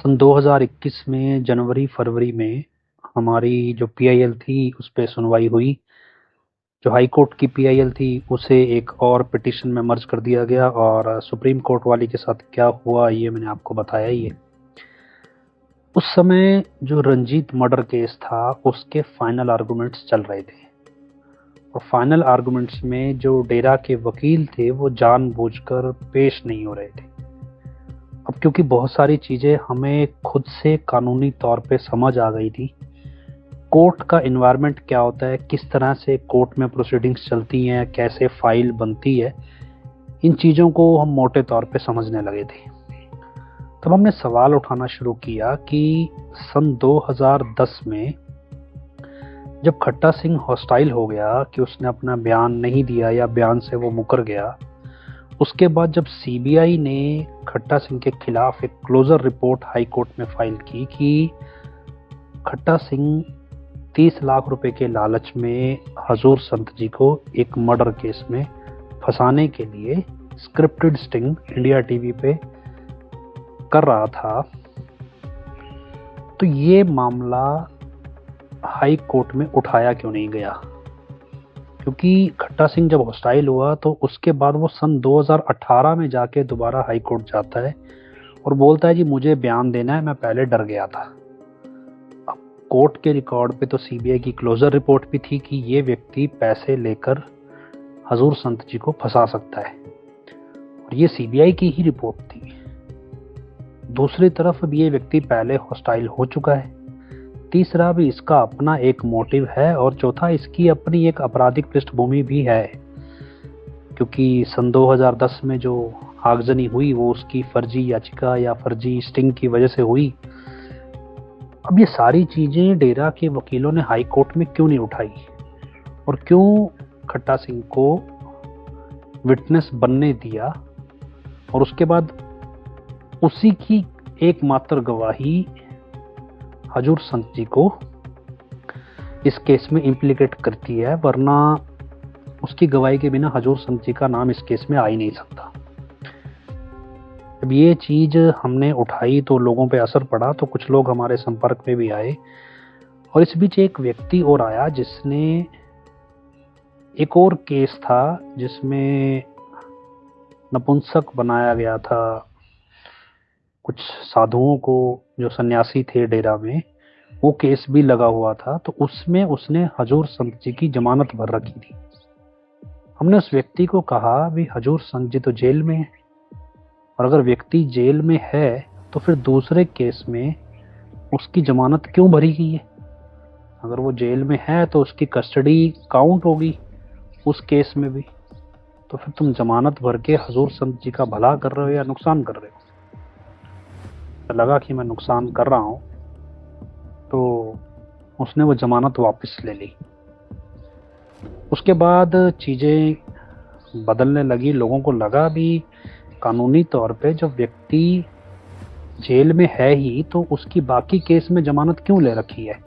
सन 2021 में जनवरी-फरवरी में हमारी जो पीआईएल थी उस पे सुनवाई हुई। जो हाई कोर्ट की पीआईएल थी उसे एक और पिटीशन में मर्ज कर दिया गया और सुप्रीम कोर्ट वाली के साथ क्या हुआ ये मैंने आपको बताया ही है। उस समय जो रंजीत मर्डर केस था उसके फाइनल आर्गुमेंट्स चल रहे थे और फाइनल आर्गुमेंट्स में जो डेरा के वकील थे वो जानबूझकर पेश नहीं हो रहे थे। अब क्योंकि बहुत सारी चीज़ें हमें खुद से कानूनी तौर पे समझ आ गई थी, कोर्ट का इन्वायरमेंट क्या होता है, किस तरह से कोर्ट में प्रोसीडिंग्स चलती हैं, कैसे फाइल बनती है, इन चीज़ों को हम मोटे तौर पे समझने लगे थे। तब हमने सवाल उठाना शुरू किया कि सन 2010 में जब खट्टा सिंह हॉस्टाइल हो गया कि उसने अपना बयान नहीं दिया या बयान से वो मुकर गया, उसके बाद जब सीबीआई ने खट्टा सिंह के खिलाफ एक क्लोजर रिपोर्ट हाई कोर्ट में फाइल की कि खट्टा सिंह 30 लाख रुपए के लालच में हजूर संत जी को एक मर्डर केस में फंसाने के लिए स्क्रिप्टेड स्टिंग इंडिया टीवी पे कर रहा था, तो ये मामला हाई कोर्ट में उठाया क्यों नहीं गया? क्योंकि खट्टा सिंह जब हॉस्टाइल हुआ तो उसके बाद वो सन 2018 में जाके दोबारा हाई कोर्ट जाता है और बोलता है जी मुझे बयान देना है, मैं पहले डर गया था। अब कोर्ट के रिकॉर्ड पे तो सीबीआई की क्लोजर रिपोर्ट भी थी कि ये व्यक्ति पैसे लेकर हजूर संत जी को फंसा सकता है और ये सीबीआई की ही रिपोर्ट थी। दूसरी तरफ अब ये व्यक्ति पहले हॉस्टाइल हो चुका है, तीसरा भी इसका अपना एक मोटिव है और चौथा इसकी अपनी एक आपराधिक पृष्ठभूमि भी है, क्योंकि सन 2010 में जो आगजनी हुई वो उसकी फर्जी याचिका या फर्जी स्टिंग की वजह से हुई। अब ये सारी चीज़ें डेरा के वकीलों ने हाई कोर्ट में क्यों नहीं उठाई और क्यों खट्टा सिंह को विटनेस बनने दिया और उसके बाद उसी की एकमात्र गवाही हजूर संत जी को इस केस में इम्प्लीकेट करती है, वरना उसकी गवाही के बिना हजूर संत जी का नाम इस केस में आ ही नहीं सकता। जब ये चीज़ हमने उठाई तो लोगों पे असर पड़ा, तो कुछ लोग हमारे संपर्क में भी आए और इस बीच एक व्यक्ति और आया जिसने एक और केस था जिसमें नपुंसक बनाया गया था कुछ साधुओं को जो सन्यासी थे डेरा में, वो केस भी लगा हुआ था। तो उसमें उसने हजूर संत जी की जमानत भर रखी थी। हमने उस व्यक्ति को कहा भी हजूर संत जी तो जेल में है और अगर व्यक्ति जेल में है तो फिर दूसरे केस में उसकी जमानत क्यों भरी गई है? अगर वो जेल में है तो उसकी कस्टडी काउंट होगी उस केस में भी, तो फिर तुम जमानत भर के हजूर संत जी का भला कर रहे हो या नुकसान कर रहे हो? लगा कि मैं नुकसान कर रहा हूँ तो उसने वो जमानत वापस ले ली। उसके बाद चीज़ें बदलने लगी। लोगों को लगा भी कानूनी तौर पे जब व्यक्ति जेल में है ही तो उसकी बाकी केस में जमानत क्यों ले रखी है?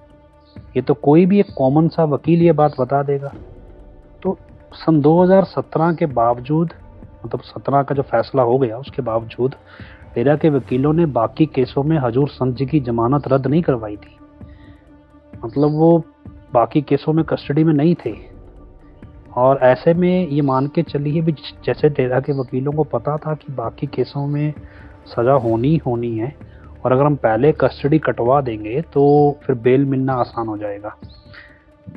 ये तो कोई भी एक कॉमन सा वकील ये बात बता देगा। तो सन 2017 के बावजूद, मतलब 17 का जो फैसला हो गया उसके बावजूद डेरा के वकीलों ने बाकी केसों में हजूर संत जी की जमानत रद्द नहीं करवाई थी। मतलब वो बाकी केसों में कस्टडी में नहीं थे और ऐसे में ये मान के चलिए भी जैसे डेरा के वकीलों को पता था कि बाकी केसों में सज़ा होनी है और अगर हम पहले कस्टडी कटवा देंगे तो फिर बेल मिलना आसान हो जाएगा।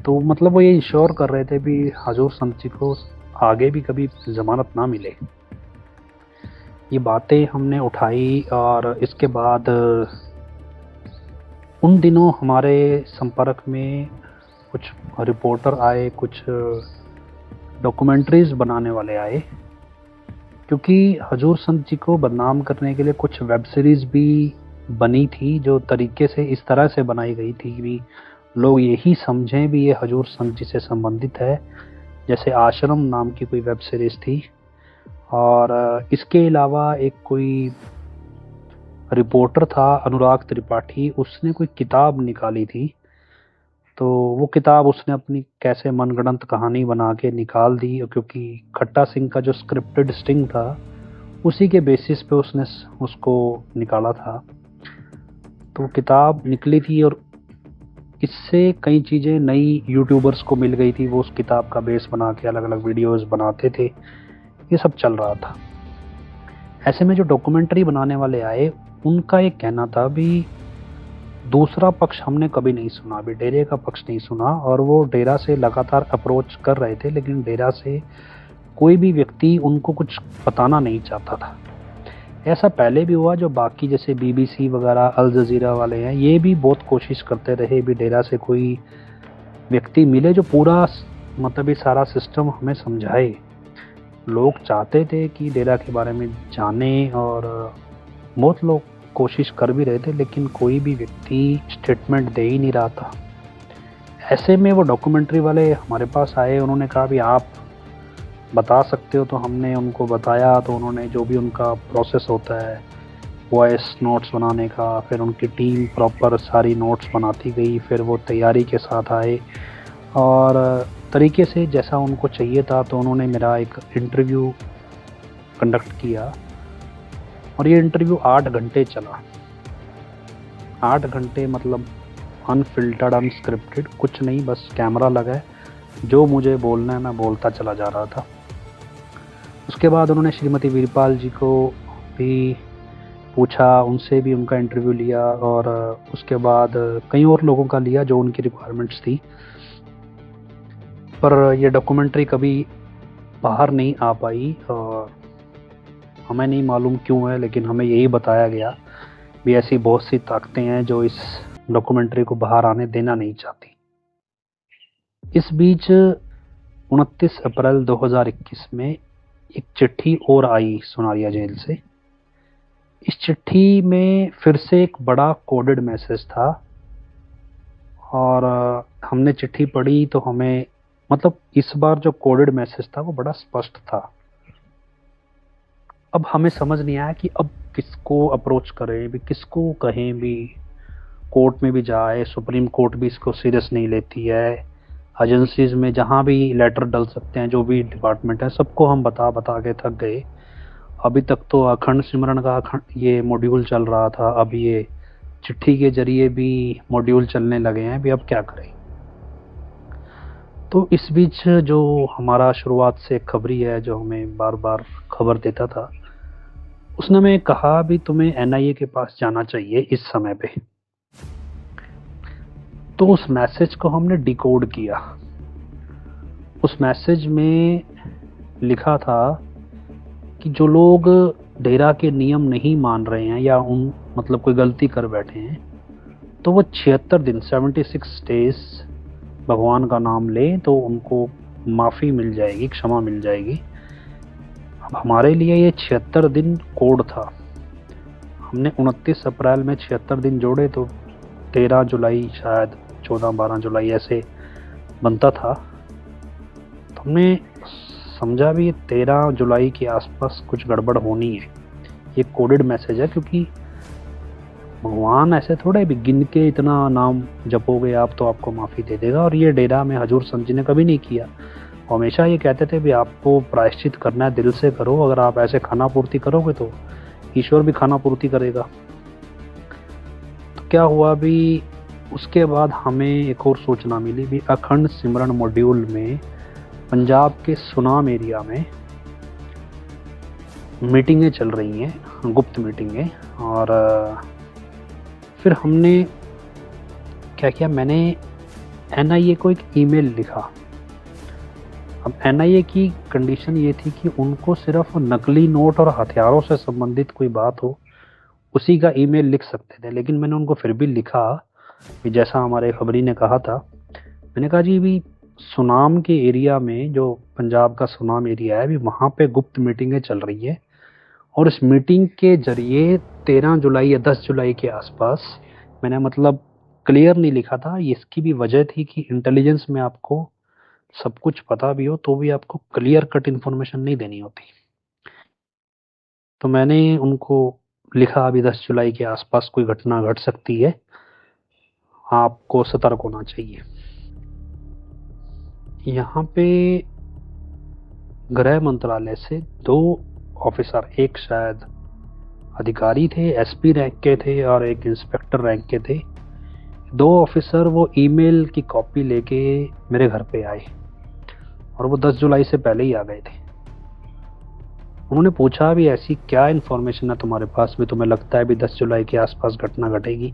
तो मतलब वो ये इंश्योर कर रहे थे भी हजूर संत जी को आगे भी कभी जमानत ना मिले। ये बातें हमने उठाई और इसके बाद उन दिनों हमारे संपर्क में कुछ रिपोर्टर आए, कुछ डॉक्यूमेंट्रीज बनाने वाले आए, क्योंकि हजूर संत जी को बदनाम करने के लिए कुछ वेब सीरीज़ भी बनी थी जो तरीके से इस तरह से बनाई गई थी कि लोग यही समझें भी ये हजूर संत जी से संबंधित है। जैसे आश्रम नाम की कोई वेब सीरीज़ थी और इसके अलावा एक कोई रिपोर्टर था अनुराग त्रिपाठी, उसने कोई किताब निकाली थी। तो वो किताब उसने अपनी कैसे मनगढ़ंत कहानी बना के निकाल दी, क्योंकि खट्टा सिंह का जो स्क्रिप्टेड स्टिंग था उसी के बेसिस पे उसने उसको निकाला था। तो किताब निकली थी और इससे कई चीज़ें नई यूट्यूबर्स को मिल गई थी, वो उस किताब का बेस बना के अलग अलग वीडियोस बनाते थे, ये सब चल रहा था। ऐसे में जो डॉक्यूमेंट्री बनाने वाले आए उनका एक कहना था भी दूसरा पक्ष हमने कभी नहीं सुना, अभी डेरा का पक्ष नहीं सुना, और वो डेरा से लगातार अप्रोच कर रहे थे लेकिन डेरा से कोई भी व्यक्ति उनको कुछ बताना नहीं चाहता था। ऐसा पहले भी हुआ, जो बाकी जैसे BBC वगैरह, अल जजीरा वाले हैं, ये भी बहुत कोशिश करते रहे भी डेरा से कोई व्यक्ति मिले जो पूरा मतलब ये सारा सिस्टम हमें समझाए। लोग चाहते थे कि डेरा के बारे में जाने और बहुत लोग कोशिश कर भी रहे थे लेकिन कोई भी व्यक्ति स्टेटमेंट दे ही नहीं रहा था। ऐसे में वो डॉक्यूमेंट्री वाले हमारे पास आए, उन्होंने कहा भी आप बता सकते हो, तो हमने उनको बताया। तो उन्होंने जो भी उनका प्रोसेस होता है वॉइस नोट्स बनाने का, फिर उनकी टीम प्रॉपर सारी नोट्स बनाती गई, फिर वो तैयारी के साथ आए और तरीके से जैसा उनको चाहिए था। तो उन्होंने मेरा एक इंटरव्यू कंडक्ट किया और ये इंटरव्यू 8 घंटे चला। 8 घंटे मतलब अनफिल्टर्ड, अनस्क्रिप्टेड, कुछ नहीं, बस कैमरा लगा है, जो मुझे बोलना है मैं बोलता चला जा रहा था। उसके बाद उन्होंने श्रीमती वीरपाल जी को भी पूछा, उनसे भी उनका इंटरव्यू लिया और उसके बाद कई और लोगों का लिया जो उनकी रिक्वायरमेंट्स थी। पर ये डॉक्यूमेंट्री कभी बाहर नहीं आ पाई और हमें नहीं मालूम क्यों है, लेकिन हमें यही बताया गया भी ऐसी बहुत सी ताकतें हैं जो इस डॉक्यूमेंट्री को बाहर आने देना नहीं चाहती। इस बीच 29 अप्रैल 2021 में एक चिट्ठी और आई सुनारिया जेल से। इस चिट्ठी में फिर से एक बड़ा कोडेड मैसेज था और हमने चिट्ठी पढ़ी तो हमें मतलब इस बार जो कोडेड मैसेज था वो बड़ा स्पष्ट था। अब हमें समझ नहीं आया कि अब किसको अप्रोच करें भी, किसको कहें भी। कोर्ट में भी जाए, सुप्रीम कोर्ट भी इसको सीरियस नहीं लेती है। एजेंसीज में जहाँ भी लेटर डल सकते हैं, जो भी डिपार्टमेंट है, सबको हम बता बता के थक गए। अभी तक तो अखंड सिमरन का ये मॉड्यूल चल रहा था, अब ये चिट्ठी के जरिए भी मॉड्यूल चलने लगे हैं, भी अब क्या करें। तो इस बीच जो हमारा शुरुआत से खबरी है, जो हमें बार बार खबर देता था, उसने हमें कहा भी तुम्हें NIA के पास जाना चाहिए इस समय पे। तो उस मैसेज को हमने डिकोड किया। उस मैसेज में लिखा था कि जो लोग डेरा के नियम नहीं मान रहे हैं या उन मतलब कोई गलती कर बैठे हैं, तो वो 76 दिन 76 डेज भगवान का नाम लें तो उनको माफ़ी मिल जाएगी, क्षमा मिल जाएगी। अब हमारे लिए ये 76 दिन कोड था। हमने 29 अप्रैल में 76 दिन जोड़े तो 13 जुलाई शायद 14-12 जुलाई ऐसे बनता था। तो हमने समझा भी 13 जुलाई के आसपास कुछ गड़बड़ होनी है। ये कोडेड मैसेज है, क्योंकि भगवान ऐसे थोड़े भी गिन के इतना नाम जपोगे आप तो आपको माफ़ी दे देगा। और ये डेरा में हजूर संत जी ने कभी नहीं किया। हमेशा ये कहते थे भी आपको प्रायश्चित करना है, दिल से करो। अगर आप ऐसे खाना पूर्ति करोगे तो ईश्वर भी खाना पूर्ति करेगा। तो क्या हुआ भी, उसके बाद हमें एक और सूचना मिली भी, अखंड सिमरन मॉड्यूल में पंजाब के सुनाम एरिया में मीटिंगें चल रही हैं, गुप्त मीटिंगें। और फिर हमने क्या किया, मैंने NIA को एक ईमेल लिखा। अब NIA की कंडीशन ये थी कि उनको सिर्फ नकली नोट और हथियारों से संबंधित कोई बात हो उसी का ईमेल लिख सकते थे, लेकिन मैंने उनको फिर भी लिखा कि जैसा हमारे खबरी ने कहा था। मैंने कहा जी भी सुनाम के एरिया में, जो पंजाब का सुनाम एरिया है, भी वहाँ पे गुप्त मीटिंगें चल रही है और इस मीटिंग के जरिए 13 जुलाई या 10 जुलाई के आसपास, मैंने मतलब क्लियर नहीं लिखा था। इसकी भी वजह थी कि इंटेलिजेंस में आपको सब कुछ पता भी हो तो भी आपको क्लियर कट इन्फॉर्मेशन नहीं देनी होती। तो मैंने उनको लिखा अभी 10 जुलाई के आसपास कोई घटना घट सकती है, आपको सतर्क होना चाहिए। यहाँ पे गृह मंत्रालय से 2 ऑफिसर, एक शायद अधिकारी थे, एसपी रैंक के थे और एक इंस्पेक्टर रैंक के थे। 2 ऑफिसर वो ईमेल की कॉपी लेके मेरे घर पे आए और वो 10 जुलाई से पहले ही आ गए थे। उन्होंने पूछा भी ऐसी क्या इन्फॉर्मेशन है तुम्हारे पास भी तुम्हें लगता है भी 10 जुलाई के आसपास घटना घटेगी।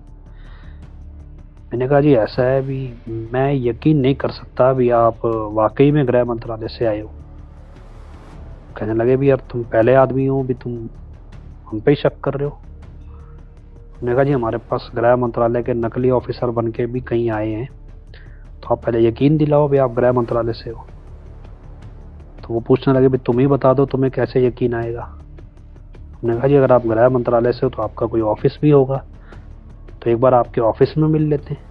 मैंने कहा जी ऐसा है भी मैं यकीन नहीं कर सकता भी आप वाकई में गृह मंत्रालय से आए हो। कहने लगे भी यार तुम पहले आदमी हो भी तुम हम पे ही शक कर रहे हो। मैंने कहा जी हमारे पास गृह मंत्रालय के नकली ऑफिसर बन के भी कहीं आए हैं, तो आप पहले यकीन दिलाओ भी आप गृह मंत्रालय से हो। तो वो पूछने लगे भी तुम ही बता दो तुम्हें कैसे यकीन आएगा। मैंने कहा जी अगर आप गृह मंत्रालय से हो तो आपका कोई ऑफिस भी होगा, तो एक बार आपके ऑफिस में मिल लेते हैं,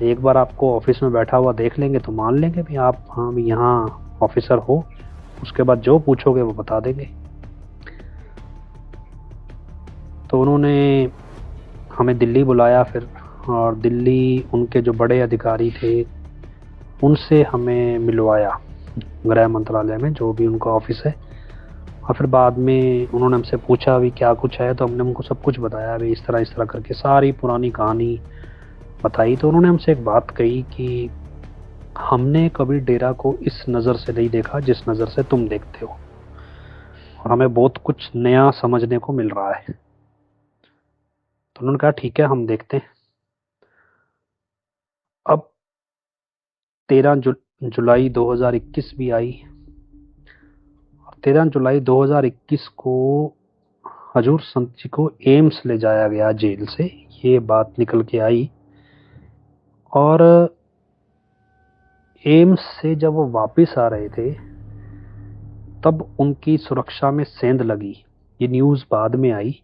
एक बार आपको ऑफिस में बैठा हुआ देख लेंगे तो मान लेंगे भी आप हाँ भी यहाँ ऑफिसर हो। उसके बाद जो पूछोगे वो बता देंगे। तो उन्होंने हमें दिल्ली बुलाया फिर, और दिल्ली उनके जो बड़े अधिकारी थे उनसे हमें मिलवाया गृह मंत्रालय में, जो भी उनका ऑफिस है। और फिर बाद में उन्होंने हमसे पूछा भी क्या कुछ है, तो हमने उनको सब कुछ बताया भी इस तरह करके सारी पुरानी कहानी बताई। तो उन्होंने हमसे एक बात कही कि हमने कभी डेरा को इस नज़र से नहीं देखा जिस नज़र से तुम देखते हो, और हमें बहुत कुछ नया समझने को मिल रहा है। तो उन्होंने कहा ठीक है हम देखते हैं। अब 13 जुलाई 2021 भी आई, और 13 जुलाई 2021 को हजूर संत जी को एम्स ले जाया गया जेल से, ये बात निकल के आई। और एम्स से जब वो वापस आ रहे थे तब उनकी सुरक्षा में सेंध लगी, ये न्यूज़ बाद में आई।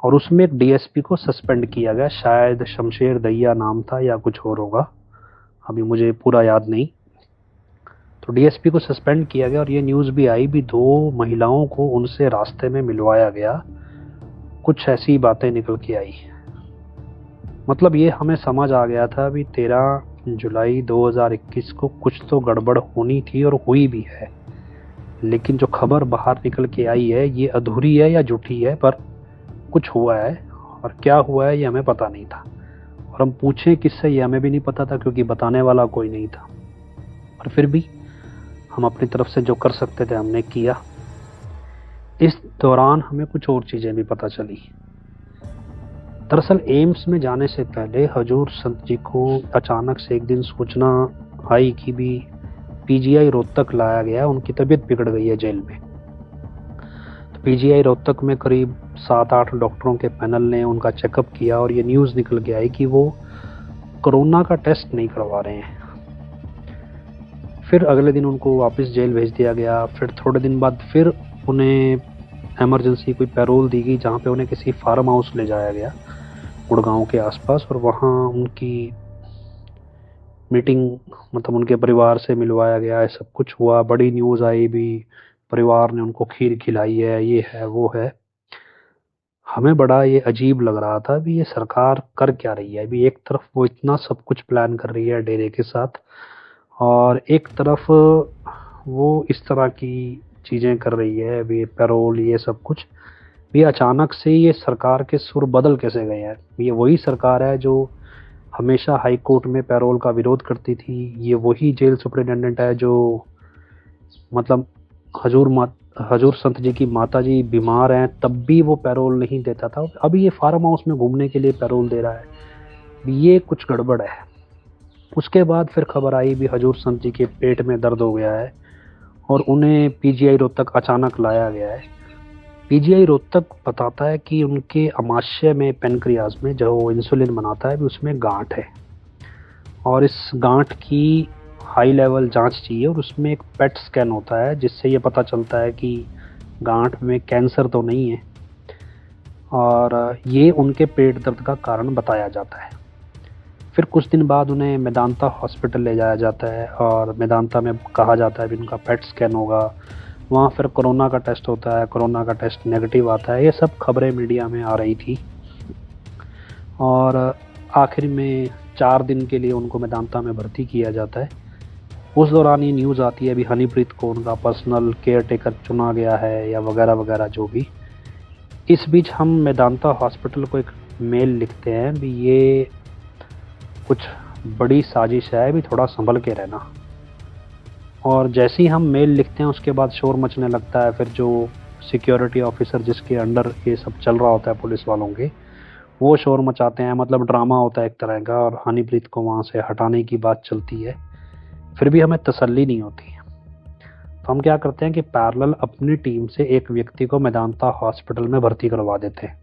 और उसमें एक डीएसपी को सस्पेंड किया गया, शायद शमशेर दहिया नाम था या कुछ और होगा, अभी मुझे पूरा याद नहीं। तो डीएसपी को सस्पेंड किया गया और ये न्यूज़ भी आई भी 2 महिलाओं को उनसे रास्ते में मिलवाया गया, कुछ ऐसी बातें निकल के आई। मतलब ये हमें समझ आ गया था भी 13 जुलाई 2021 को कुछ तो गड़बड़ होनी थी और हुई भी है, लेकिन जो खबर बाहर निकल के आई है ये अधूरी है या झूठी है, पर कुछ हुआ है, और क्या हुआ है ये हमें पता नहीं था। और हम पूछें किससे ये हमें भी नहीं पता था, क्योंकि बताने वाला कोई नहीं था। पर फिर भी हम अपनी तरफ से जो कर सकते थे हमने किया। इस दौरान हमें कुछ और चीज़ें भी पता चली। दरअसल एम्स में जाने से पहले हजूर संत जी को अचानक से एक दिन सूचना आई कि भी पीजीआई रोहतक लाया गया, उनकी तबीयत बिगड़ गई है जेल में। तो पीजीआई रोहतक में करीब 7-8 डॉक्टरों के पैनल ने उनका चेकअप किया और ये न्यूज़ निकल के आई कि वो कोरोना का टेस्ट नहीं करवा रहे हैं। फिर अगले दिन उनको वापस जेल भेज दिया गया। फिर थोड़े दिन बाद फिर उन्हें इमरजेंसी कोई पैरोल दी गई, जहाँ पे उन्हें किसी फार्म हाउस ले जाया गया गुड़गांव के आसपास, और वहाँ उनकी मीटिंग मतलब उनके परिवार से मिलवाया गया है, सब कुछ हुआ। बड़ी न्यूज़ आई भी, परिवार ने उनको खीर खिलाई है, ये है वो है। हमें बड़ा ये अजीब लग रहा था भी ये सरकार कर क्या रही है। अभी एक तरफ वो इतना सब कुछ प्लान कर रही है डेरे के साथ, और एक तरफ वो इस तरह की चीज़ें कर रही है, अभी पैरोल ये सब कुछ भी। अचानक से ये सरकार के सुर बदल कैसे गए हैं। ये वही सरकार है जो हमेशा हाई कोर्ट में पैरोल का विरोध करती थी, ये वही जेल सुपरिटेंडेंट है जो मतलब हजूर संत जी की माता जी बीमार हैं तब भी वो पैरोल नहीं देता था, अभी ये फार्म हाउस में घूमने के लिए पैरोल दे रहा है। ये कुछ गड़बड़ है। उसके बाद फिर खबर आई भी हजूर संत जी के पेट में दर्द हो गया है और उन्हें पीजीआई रोहतक अचानक लाया गया है। पीजीआई रोहतक बताता है कि उनके अमाशय में, पेनक्रियाज में जो इंसुलिन बनाता है उसमें गांठ है, और इस गांठ की हाई लेवल जांच चाहिए, और उसमें एक पेट स्कैन होता है जिससे ये पता चलता है कि गांठ में कैंसर तो नहीं है, और ये उनके पेट दर्द का कारण बताया जाता है। फिर कुछ दिन बाद उन्हें मेदांता हॉस्पिटल ले जाया जाता है, और मेदांता में कहा जाता है कि उनका पेट स्कैन होगा। वहाँ फिर कोरोना का टेस्ट होता है, कोरोना का टेस्ट नेगेटिव आता है। ये सब खबरें मीडिया में आ रही थी, और आखिर में 4 दिन के लिए उनको मेदांता में भर्ती किया जाता है। उस दौरान ये न्यूज़ आती है अभी हनीप्रीत को उनका पर्सनल केयर टेकर चुना गया है या वगैरह वगैरह जो भी। इस बीच हम मेदांता हॉस्पिटल को एक मेल लिखते हैं भी ये कुछ बड़ी साजिश है, भी थोड़ा संभल के रहना। और जैसे ही हम मेल लिखते हैं उसके बाद शोर मचने लगता है। फिर जो सिक्योरिटी ऑफिसर जिसके अंडर ये सब चल रहा होता है पुलिस वालों के, वो शोर मचाते हैं। मतलब ड्रामा होता है एक तरह का, और हनीप्रीत को वहाँ से हटाने की बात चलती है। फिर भी हमें तसल्ली नहीं होती। तो हम क्या करते हैं कि पैरेलल अपनी टीम से एक व्यक्ति को मेदांता हॉस्पिटल में भर्ती करवा देते हैं।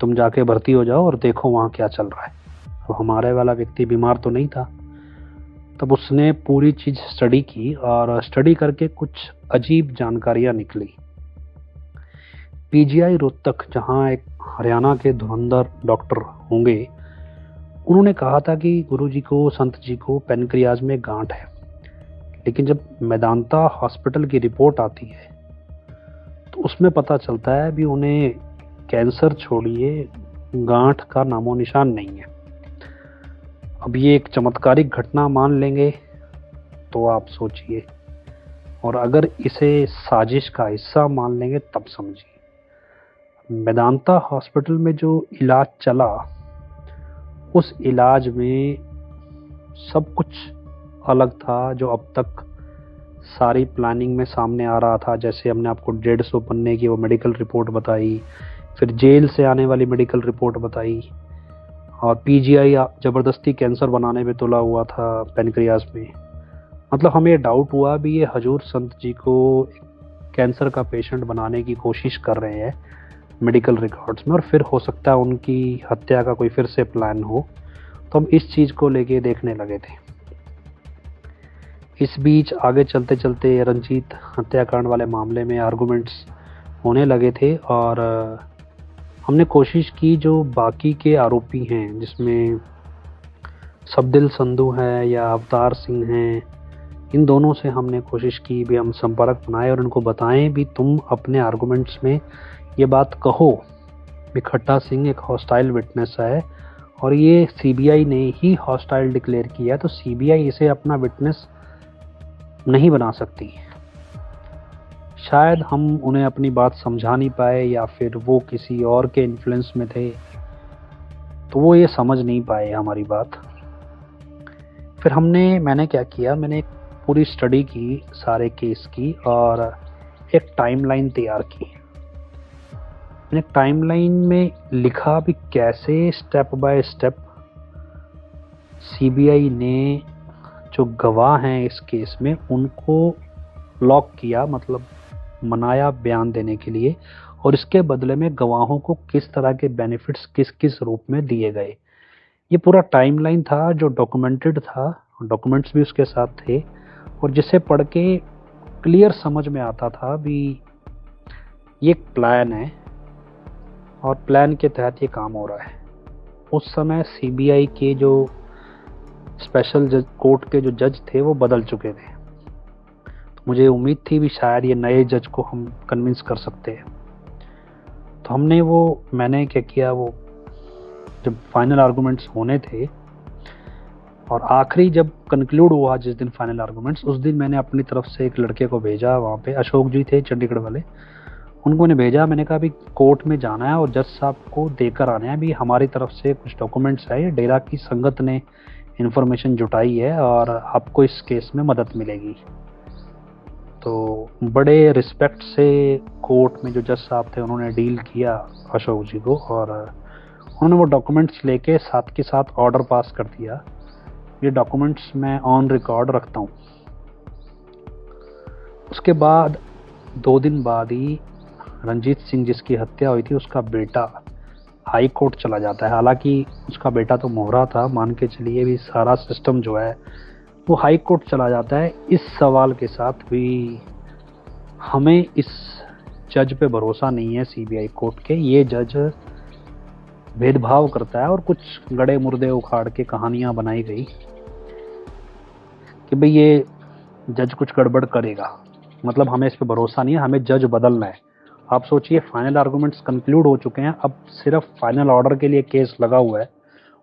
तुम जाके भर्ती हो जाओ और देखो वहाँ क्या चल रहा है। अब हमारे वाला व्यक्ति बीमार तो नहीं था। तब उसने पूरी चीज़ स्टडी की, और स्टडी करके कुछ अजीब जानकारियाँ निकली। पीजीआई रोहतक, जहाँ एक हरियाणा के धुरंधर डॉक्टर होंगे, उन्होंने कहा था कि गुरुजी को, संत जी को पेनक्रियाज में गांठ है। लेकिन जब मेदांता हॉस्पिटल की रिपोर्ट आती है तो उसमें पता चलता है भी उन्हें कैंसर छोड़िए, गांठ का नामो निशान नहीं है। अब ये एक चमत्कारिक घटना मान लेंगे तो आप सोचिए, और अगर इसे साजिश का हिस्सा मान लेंगे तब समझिए। मेदांता हॉस्पिटल में जो इलाज चला, उस इलाज में सब कुछ अलग था जो अब तक सारी प्लानिंग में सामने आ रहा था। जैसे हमने आपको 150 पन्ने की वो मेडिकल रिपोर्ट बताई, फिर जेल से आने वाली मेडिकल रिपोर्ट बताई, और पीजीआई ज़बरदस्ती कैंसर बनाने में तुला हुआ था पेनक्रियाज में। मतलब हमें ये डाउट हुआ भी ये हजूर संत जी को कैंसर का पेशेंट बनाने की कोशिश कर रहे हैं मेडिकल रिकॉर्ड्स में, और फिर हो सकता है उनकी हत्या का कोई फिर से प्लान हो। तो हम इस चीज़ को लेके देखने लगे थे। इस बीच आगे चलते चलते रंजीत हत्याकांड वाले मामले में आर्गूमेंट्स होने लगे थे, और हमने कोशिश की जो बाकी के आरोपी हैं, जिसमें सबदिल संधू है या अवतार सिंह हैं, इन दोनों से हमने कोशिश की भी हम संपर्क बनाए और उनको बताएं भी तुम अपने आर्गूमेंट्स में ये बात कहो भी खट्टा सिंह एक हॉस्टाइल विटनेस है, और ये सीबीआई ने ही हॉस्टाइल डिक्लेयर किया है, तो सीबीआई इसे अपना विटनेस नहीं बना सकती। शायद हम उन्हें अपनी बात समझा नहीं पाए, या फिर वो किसी और के इन्फ्लुएंस में थे, तो वो ये समझ नहीं पाए हमारी बात। फिर मैंने क्या किया, मैंने एक पूरी स्टडी की सारे केस की, और एक टाइमलाइन तैयार की। मैंने टाइमलाइन में लिखा भी कैसे स्टेप बाय स्टेप सीबीआई ने जो गवाह हैं इस केस में उनको लॉक किया, मतलब मनाया बयान देने के लिए, और इसके बदले में गवाहों को किस तरह के बेनिफिट्स किस किस रूप में दिए गए। ये पूरा टाइमलाइन था जो डॉक्यूमेंटेड था, डॉक्यूमेंट्स भी उसके साथ थे, और जिसे पढ़ के क्लियर समझ में आता था भी ये एक प्लान है और प्लान के तहत ये काम हो रहा है। उस समय सीबीआई के जो स्पेशल जज कोर्ट के जो जज थे वो बदल चुके थे, तो मुझे उम्मीद थी भी शायद ये नए जज को हम कन्विंस कर सकते हैं। तो मैंने क्या किया, वो जब फाइनल आर्गूमेंट्स होने थे और आखिरी जब कंक्लूड हुआ जिस दिन फाइनल आर्गूमेंट्स, उस दिन मैंने अपनी तरफ से एक लड़के को भेजा। वहाँ पे अशोक जी थे चंडीगढ़ वाले, उनको मैंने भेजा। मैंने कहा भी कोर्ट में जाना है और जज साहब को देकर आना है भी हमारी तरफ से कुछ डॉक्यूमेंट्स है, ये डेरा की संगत ने इन्फॉर्मेशन जुटाई है और आपको इस केस में मदद मिलेगी। तो बड़े रिस्पेक्ट से कोर्ट में जो जज साहब थे उन्होंने डील किया अशोक जी को, और उन्होंने वो डॉक्यूमेंट्स लेके साथ के साथ ऑर्डर पास कर दिया, ये डॉक्यूमेंट्स मैं ऑन रिकॉर्ड रखता हूँ। उसके बाद 2 दिन बाद ही रंजीत सिंह जिसकी हत्या हुई थी उसका बेटा हाई कोर्ट चला जाता है। हालांकि उसका बेटा तो मोहरा था, मान के चलिए भी सारा सिस्टम जो है वो हाई कोर्ट चला जाता है इस सवाल के साथ भी हमें इस जज पे भरोसा नहीं है सीबीआई कोर्ट के, ये जज भेदभाव करता है। और कुछ गड़े मुर्दे उखाड़ के कहानियां बनाई गई कि भाई ये जज कुछ गड़बड़ करेगा, मतलब हमें इस पे भरोसा नहीं है, हमें जज बदलना है। आप सोचिए फाइनल आर्गुमेंट्स कंक्लूड हो चुके हैं, अब सिर्फ फाइनल ऑर्डर के लिए केस लगा हुआ है,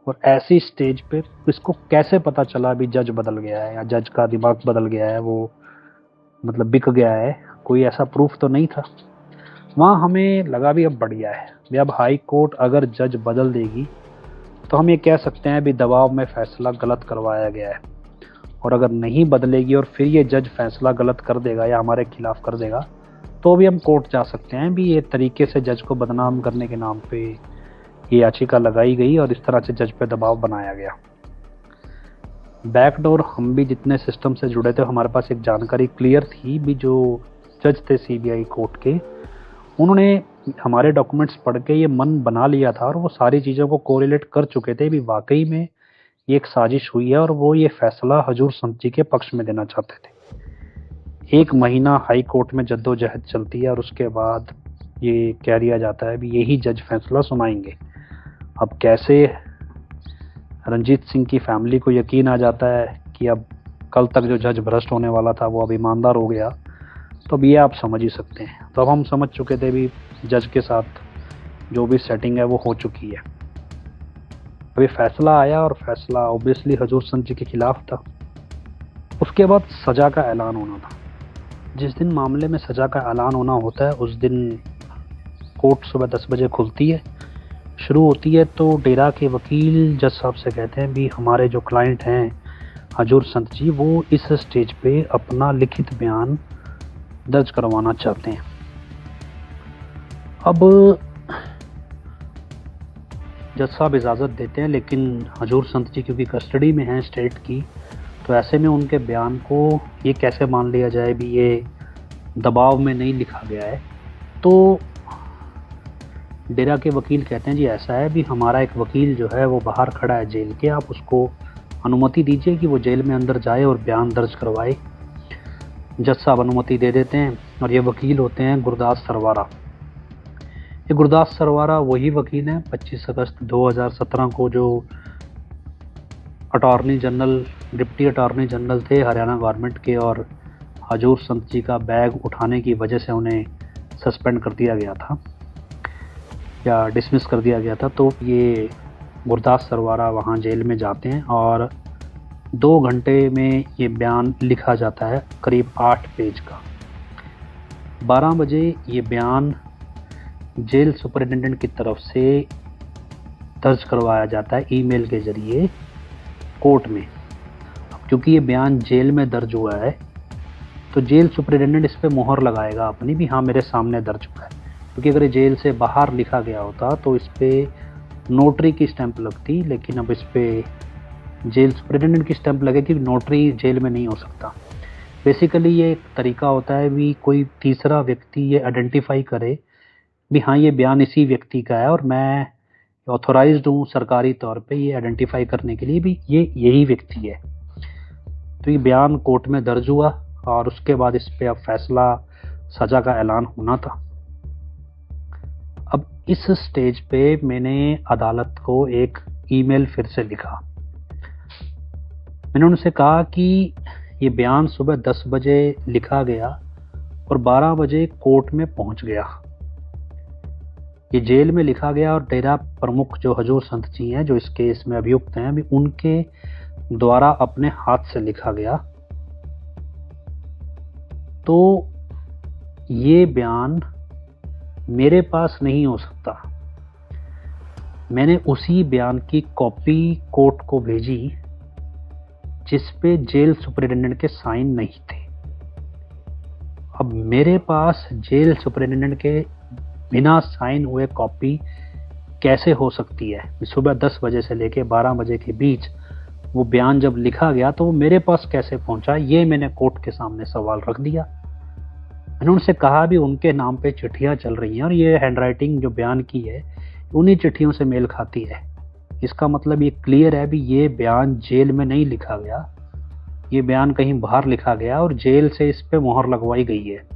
और ऐसी स्टेज पे इसको कैसे पता चला भी जज बदल गया है या जज का दिमाग बदल गया है, वो मतलब बिक गया है, कोई ऐसा प्रूफ तो नहीं था। वहाँ हमें लगा भी अब बढ़िया है भी, अब हाई कोर्ट अगर जज बदल देगी तो हम ये कह सकते हैं भी दबाव में फैसला गलत करवाया गया है, और अगर नहीं बदलेगी और फिर ये जज फैसला गलत कर देगा या हमारे खिलाफ कर देगा तो भी हम कोर्ट जा सकते हैं भी, ये तरीके से जज को बदनाम करने के नाम पे ये याचिका लगाई गई और इस तरह से जज पे दबाव बनाया गया। बैकडोर हम भी जितने सिस्टम से जुड़े थे हमारे पास एक जानकारी क्लियर थी भी, जो जज थे सीबीआई कोर्ट के उन्होंने हमारे डॉक्यूमेंट्स पढ़ के ये मन बना लिया था और वो सारी चीज़ों को कोरिलेट कर चुके थे भी वाकई में ये एक साजिश हुई है, और वो ये फैसला हजूर संत जी के पक्ष में देना चाहते थे। 1 महीना हाई कोर्ट में जद्दोजहद चलती है और उसके बाद ये कह दिया जाता है भी यही जज फैसला सुनाएंगे। अब कैसे रंजीत सिंह की फैमिली को यकीन आ जाता है कि अब कल तक जो जज भ्रष्ट होने वाला था वो अब ईमानदार हो गया, तो अब ये आप समझ ही सकते हैं। तो अब हम समझ चुके थे भी जज के साथ जो भी सेटिंग है वो हो चुकी है। अभी फैसला आया और फैसला ऑब्वियसली हजूर संत जी के खिलाफ था। उसके बाद सज़ा का ऐलान होना था। जिस दिन मामले में सज़ा का ऐलान होना होता है उस दिन कोर्ट सुबह 10 बजे खुलती है, शुरू होती है। तो डेरा के वकील जज साहब से कहते हैं भी हमारे जो क्लाइंट हैं हजूर संत जी वो इस स्टेज पे अपना लिखित बयान दर्ज करवाना चाहते हैं। अब जज साहब इजाज़त देते हैं, लेकिन हजूर संत जी क्योंकि कस्टडी में हैं स्टेट की, तो ऐसे में उनके बयान को ये कैसे मान लिया जाए भी ये दबाव में नहीं लिखा गया है। तो डेरा के वकील कहते हैं जी ऐसा है भी हमारा एक वकील जो है वो बाहर खड़ा है जेल के, आप उसको अनुमति दीजिए कि वो जेल में अंदर जाए और बयान दर्ज करवाए। जज साहब अनुमति दे देते हैं और ये वकील होते हैं गुरदास सरवारा। ये गुरदास सरवारा वही वकील हैं 25 अगस्त 2017 को जो attorney general, deputy attorney general थे हरियाणा गवर्नमेंट के, और हजूर संत जी का बैग उठाने की वजह से उन्हें सस्पेंड कर दिया गया था या डिसमिस कर दिया गया था। तो ये गुरदास सरवारा वहाँ जेल में जाते हैं और 2 घंटे में ये बयान लिखा जाता है, करीब 8 पेज का। 12 बजे ये बयान जेल सुपरिटेंडेंट की तरफ से दर्ज करवाया जाता है ईमेल के ज़रिए कोर्ट में। अब क्योंकि ये बयान जेल में दर्ज हुआ है तो जेल सुपरिटेंडेंट इस पर मोहर लगाएगा अपनी भी, हाँ मेरे सामने दर्ज हुआ है। क्योंकि अगर ये जेल से बाहर लिखा गया होता तो इस पर नोटरी की स्टैंप लगती, लेकिन अब इस पर जेल सुपरिटेंडेंट की स्टैंप लगेगी, नोटरी जेल में नहीं हो सकता। बेसिकली ये एक तरीका होता है भी कोई तीसरा व्यक्ति ये आइडेंटिफाई करे भी हाँ ये बयान इसी व्यक्ति का है और मैं ऑथोराइज्ड हूँ सरकारी तौर पे ये आइडेंटिफाई करने के लिए भी ये यही व्यक्ति है। तो ये बयान कोर्ट में दर्ज हुआ और उसके बाद इस पे अब फैसला, सज़ा का ऐलान होना था। अब इस स्टेज पे मैंने अदालत को एक ईमेल फिर से लिखा। मैंने उनसे कहा कि ये बयान सुबह 10 बजे लिखा गया और 12 बजे कोर्ट में पहुंच गया। ये जेल में लिखा गया और डेरा प्रमुख जो हजूर संत जी हैं जो इस केस में अभियुक्त हैं भी उनके द्वारा अपने हाथ से लिखा गया। तो ये बयान मेरे पास नहीं हो सकता। मैंने उसी बयान की कॉपी कोर्ट को भेजी जिस पे जेल सुपरिटेंडेंट के साइन नहीं थे। अब मेरे पास जेल सुपरिटेंडेंट के बिना साइन हुए कॉपी कैसे हो सकती है? सुबह 10 बजे से लेके 12 बजे के बीच वो बयान जब लिखा गया तो वो मेरे पास कैसे पहुंचा, ये मैंने कोर्ट के सामने सवाल रख दिया। मैंने उनसे कहा भी उनके नाम पे चिट्ठियां चल रही हैं और ये हैंडराइटिंग जो बयान की है उन्हीं चिट्ठियों से मेल खाती है। इसका मतलब ये क्लियर है भी ये बयान जेल में नहीं लिखा गया, ये बयान कहीं बाहर लिखा गया और जेल से इस पे मोहर लगवाई गई है।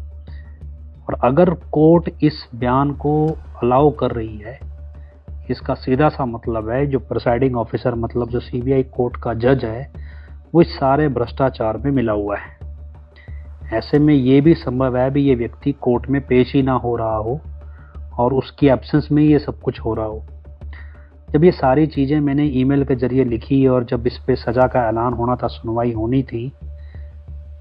और अगर कोर्ट इस बयान को अलाउ कर रही है, इसका सीधा सा मतलब है जो प्रिसाइडिंग ऑफिसर मतलब जो सीबीआई कोर्ट का जज है वो इस सारे भ्रष्टाचार में मिला हुआ है। ऐसे में ये भी संभव है भी ये व्यक्ति कोर्ट में पेश ही ना हो रहा हो और उसकी एब्सेंस में ये सब कुछ हो रहा हो। जब ये सारी चीज़ें मैंने ईमेल के ज़रिए लिखी और जब इस पे सज़ा का ऐलान होना था, सुनवाई होनी थी,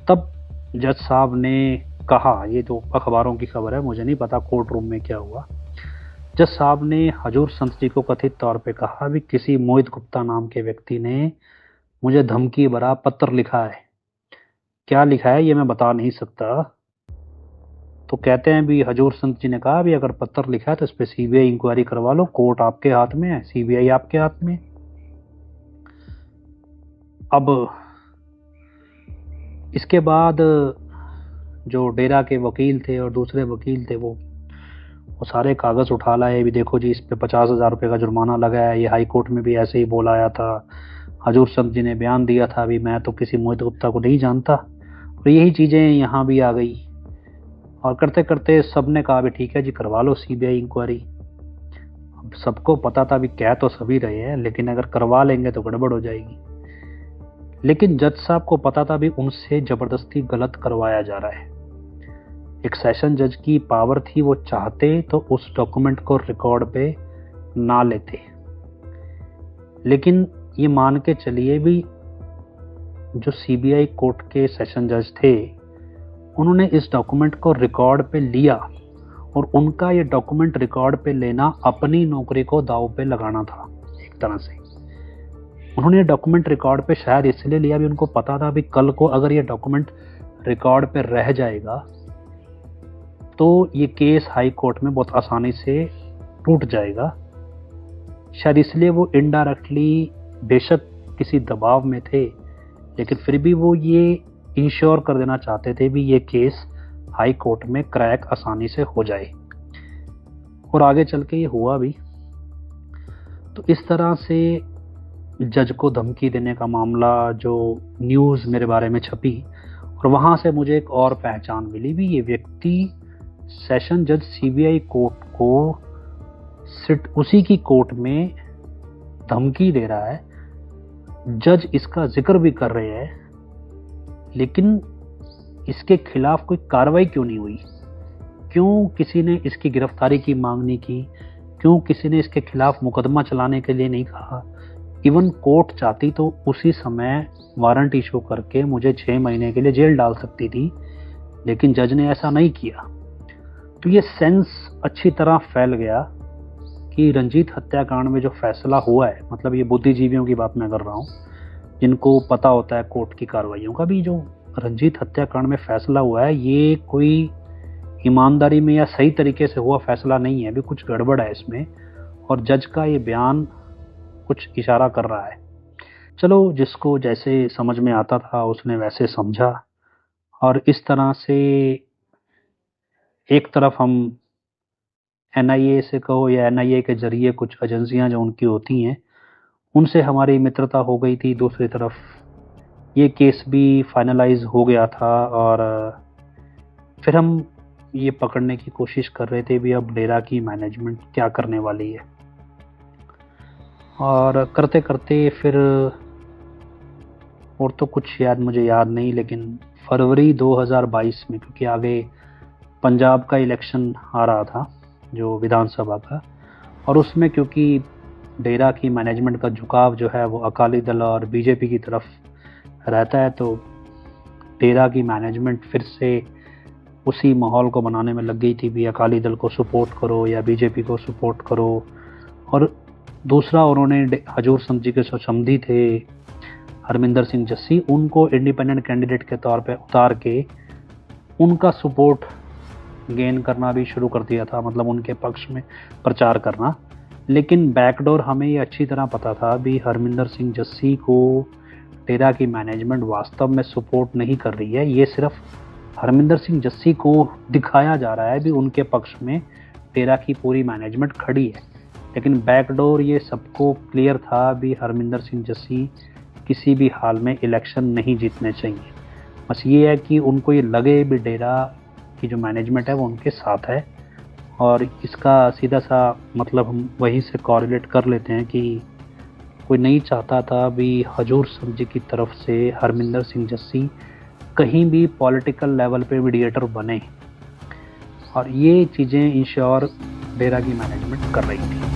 तब जज साहब ने कहा, ये तो अखबारों की खबर है, मुझे नहीं पता कोर्ट रूम में क्या हुआ। जज साहब ने हजूर संत जी को कथित तौर पे कहा भी किसी मोहित गुप्ता नाम के व्यक्ति ने मुझे धमकी भरा पत्र लिखा है। क्या लिखा है ये मैं बता नहीं सकता। तो कहते हैं भी हजूर संत जी ने कहा भी अगर पत्र लिखा है तो इस पे सीबीआई इंक्वायरी करवा लो, कोर्ट आपके हाथ में है, सीबीआई आपके हाथ में। अब इसके बाद जो डेरा के वकील थे और दूसरे वकील थे वो सारे कागज उठा लाए भी, देखो जी इस पे 50,000 रुपये का जुर्माना लगा है, ये हाई कोर्ट में भी ऐसे ही बोला आया था, हजूर संत जी ने बयान दिया था भी मैं तो किसी मोहित गुप्ता को नहीं जानता। और यही चीज़ें यहाँ भी आ गई और करते करते सब ने कहा भी ठीक है जी करवा लो सीबीआई इंक्वायरी। अब सबको पता था भी कह तो सभी रहे हैं लेकिन अगर करवा लेंगे तो गड़बड़ हो जाएगी। लेकिन जज साहब को पता था भी उनसे जबरदस्ती गलत करवाया जा रहा है। एक सेशन जज की पावर थी, वो चाहते तो उस डॉक्यूमेंट को रिकॉर्ड पे ना लेते, लेकिन ये मान के चलिए भी जो सीबीआई कोर्ट के सेशन जज थे उन्होंने इस डॉक्यूमेंट को रिकॉर्ड पे लिया और उनका ये डॉक्यूमेंट रिकॉर्ड पे लेना अपनी नौकरी को दांव पे लगाना था एक तरह से। उन्होंने डॉक्यूमेंट रिकॉर्ड पे शायद इसलिए लिया भी उनको पता था भी कल को अगर ये डॉक्यूमेंट रिकॉर्ड पे रह जाएगा तो ये केस हाई कोर्ट में बहुत आसानी से टूट जाएगा। शायद इसलिए वो इनडायरेक्टली बेशक किसी दबाव में थे लेकिन फिर भी वो ये इंश्योर कर देना चाहते थे भी ये केस हाई कोर्ट में क्रैक आसानी से हो जाए और आगे चल के ये हुआ भी। तो इस तरह से जज को धमकी देने का मामला जो न्यूज़ मेरे बारे में छपी और वहाँ से मुझे एक और पहचान मिली भी ये व्यक्ति सेशन जज सीबीआई कोर्ट को सिट उसी की कोर्ट में धमकी दे रहा है, जज इसका जिक्र भी कर रहे हैं लेकिन इसके खिलाफ कोई कार्रवाई क्यों नहीं हुई, क्यों किसी ने इसकी गिरफ्तारी की मांग नहीं की, क्यों किसी ने इसके खिलाफ मुकदमा चलाने के लिए नहीं कहा। इवन कोर्ट चाहती तो उसी समय वारंट इशू करके मुझे 6 महीने के लिए जेल डाल सकती थी लेकिन जज ने ऐसा नहीं किया। तो ये सेंस अच्छी तरह फैल गया कि रंजीत हत्याकांड में जो फैसला हुआ है, मतलब ये बुद्धिजीवियों की बात मैं कर रहा हूँ जिनको पता होता है कोर्ट की कार्रवाइयों का, भी जो रंजीत हत्याकांड में फैसला हुआ है ये कोई ईमानदारी में या सही तरीके से हुआ फैसला नहीं है, भी कुछ गड़बड़ है इसमें और जज का ये बयान कुछ इशारा कर रहा है। चलो जिसको जैसे समझ में आता था उसने वैसे समझा और इस तरह से एक तरफ हम एनआईए से कहो या एनआईए के जरिए कुछ एजेंसियां जो उनकी होती हैं उनसे हमारी मित्रता हो गई थी, दूसरी तरफ ये केस भी फाइनलाइज हो गया था और फिर हम ये पकड़ने की कोशिश कर रहे थे भी अब डेरा की मैनेजमेंट क्या करने वाली है। और करते करते फिर और तो कुछ मुझे याद नहीं, लेकिन फरवरी 2022 में, क्योंकि आगे पंजाब का इलेक्शन आ रहा था जो विधानसभा का, और उसमें क्योंकि डेरा की मैनेजमेंट का झुकाव जो है वो अकाली दल और बीजेपी की तरफ रहता है, तो डेरा की मैनेजमेंट फिर से उसी माहौल को बनाने में लग गई थी भी अकाली दल को सपोर्ट करो या बीजेपी को सपोर्ट करो। और दूसरा उन्होंने हजूर संत जी के जो समधी थे हरमिंदर सिंह जस्सी, उनको इंडिपेंडेंट कैंडिडेट के तौर पे उतार के उनका सपोर्ट गेन करना भी शुरू कर दिया था, मतलब उनके पक्ष में प्रचार करना। लेकिन बैकडोर हमें ये अच्छी तरह पता था भी हरमिंदर सिंह जस्सी को डेरा की मैनेजमेंट वास्तव में सपोर्ट नहीं कर रही है, ये सिर्फ हरमिंदर सिंह जस्सी को दिखाया जा रहा है भी उनके पक्ष में डेरा की पूरी मैनेजमेंट खड़ी है। लेकिन बैकडोर ये सबको क्लियर था भी हरमिंदर सिंह जस्सी किसी भी हाल में इलेक्शन नहीं जीतने चाहिए। बस ये है कि उनको ये लगे भी डेरा की जो मैनेजमेंट है वो उनके साथ है, और इसका सीधा सा मतलब हम वहीं से कॉरिलेट कर लेते हैं कि कोई नहीं चाहता था भी हजूर संत जी की तरफ से हरमिंदर सिंह जस्सी कहीं भी पॉलिटिकल लेवल पे मीडिएटर बने, और ये चीज़ें इंश्योर डेरा की मैनेजमेंट कर रही थी।